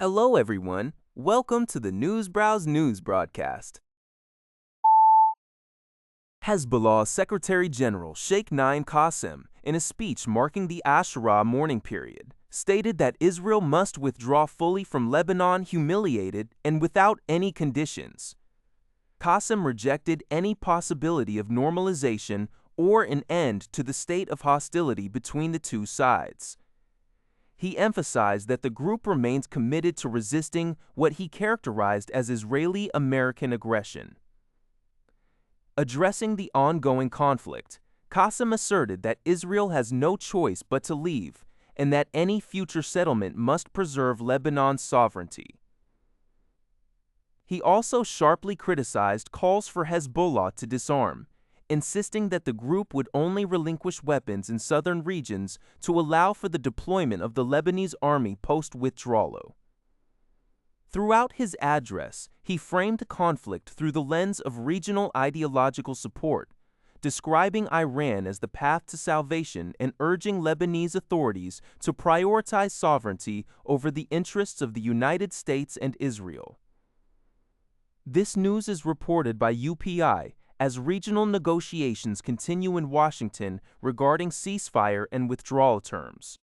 Hello, everyone. Welcome to the Newsbrowse News broadcast. Hezbollah Secretary General Sheikh Naim Qassem, in a speech marking the Ashura mourning period, stated that Israel must withdraw fully from Lebanon humiliated and without any conditions. Qassem rejected any possibility of normalization or an end to the state of hostility between the two sides. He emphasized that the group remains committed to resisting what he characterized as Israeli-American aggression. Addressing the ongoing conflict, Qassem asserted that Israel has no choice but to leave and that any future settlement must preserve Lebanon's sovereignty. He also sharply criticized calls for Hezbollah to disarm, insisting that the group would only relinquish weapons in southern regions to allow for the deployment of the Lebanese army post-withdrawal. Throughout his address, he framed the conflict through the lens of regional ideological support, describing Iran as the path to salvation and urging Lebanese authorities to prioritize sovereignty over the interests of the United States and Israel. This news is reported by UPI as regional negotiations continue in Washington regarding ceasefire and withdrawal terms.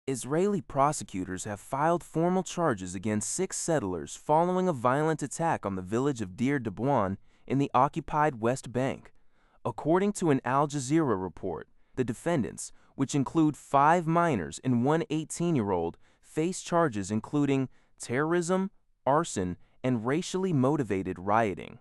Israeli prosecutors have filed formal charges against 6 settlers following a violent attack on the village of Deir Dabwan in the occupied West Bank. According to an Al Jazeera report, the defendants, which include 5 minors and one 18-year-old, face charges including terrorism, arson, and racially motivated rioting.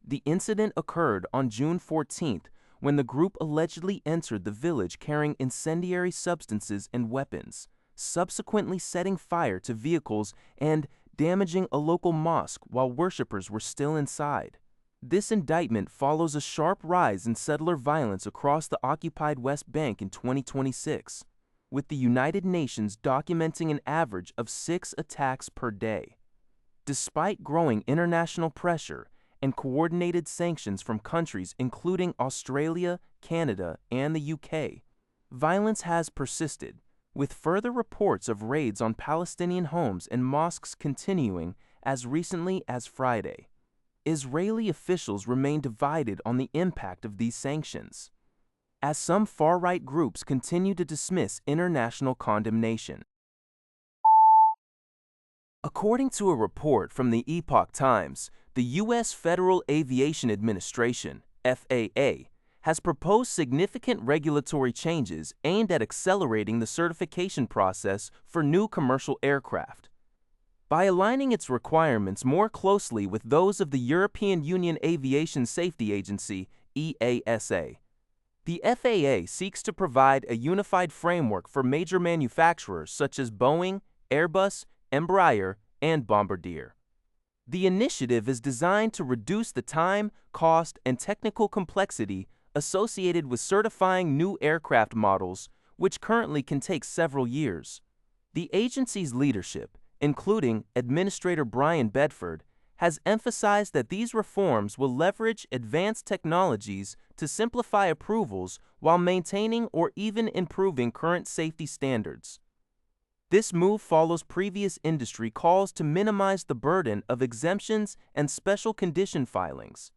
The incident occurred on June 14th when the group allegedly entered the village carrying incendiary substances and weapons, subsequently setting fire to vehicles and damaging a local mosque while worshippers were still inside. This indictment follows a sharp rise in settler violence across the occupied West Bank in 2026, with the United Nations documenting an average of 6 attacks per day. Despite growing international pressure and coordinated sanctions from countries including Australia, Canada, and the UK, violence has persisted, with further reports of raids on Palestinian homes and mosques continuing as recently as Friday. Israeli officials remain divided on the impact of these sanctions, as some far-right groups continue to dismiss international condemnation. According to a report from the Epoch Times, the U.S. Federal Aviation Administration, FAA, has proposed significant regulatory changes aimed at accelerating the certification process for new commercial aircraft. By aligning its requirements more closely with those of the European Union Aviation Safety Agency, EASA, the FAA seeks to provide a unified framework for major manufacturers such as Boeing, Airbus, Embraer, and Bombardier. The initiative is designed to reduce the time, cost, and technical complexity associated with certifying new aircraft models, which currently can take several years. The agency's leadership, including Administrator Brian Bedford, has emphasized that these reforms will leverage advanced technologies to simplify approvals while maintaining or even improving current safety standards. This move follows previous industry calls to minimize the burden of exemptions and special condition filings.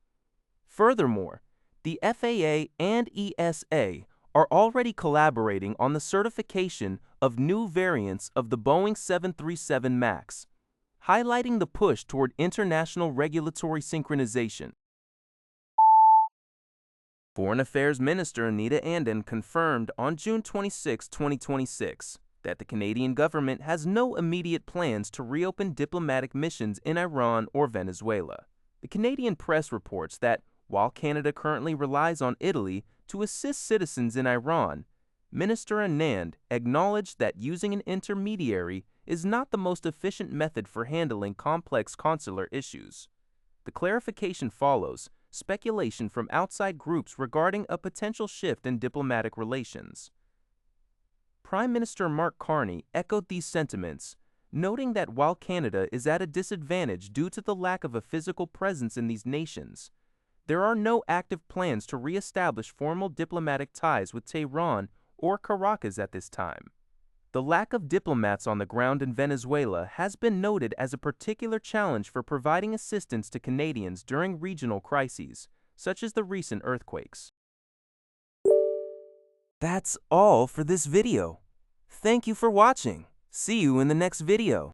Furthermore, the FAA and ESA are already collaborating on the certification of new variants of the Boeing 737 MAX, highlighting the push toward international regulatory synchronization. Foreign Affairs Minister Anita Anand confirmed on June 26, 2026, that the Canadian government has no immediate plans to reopen diplomatic missions in Iran or Venezuela. The Canadian press reports that, while Canada currently relies on Italy to assist citizens in Iran, Minister Anand acknowledged that using an intermediary is not the most efficient method for handling complex consular issues. The clarification follows speculation from outside groups regarding a potential shift in diplomatic relations. Prime Minister Mark Carney echoed these sentiments, noting that while Canada is at a disadvantage due to the lack of a physical presence in these nations, there are no active plans to re-establish formal diplomatic ties with Tehran or Caracas at this time. the lack of diplomats on the ground in Venezuela has been noted as a particular challenge for providing assistance to Canadians during regional crises, such as the recent earthquakes. That's all for this video. Thank you for watching. See you in the next video.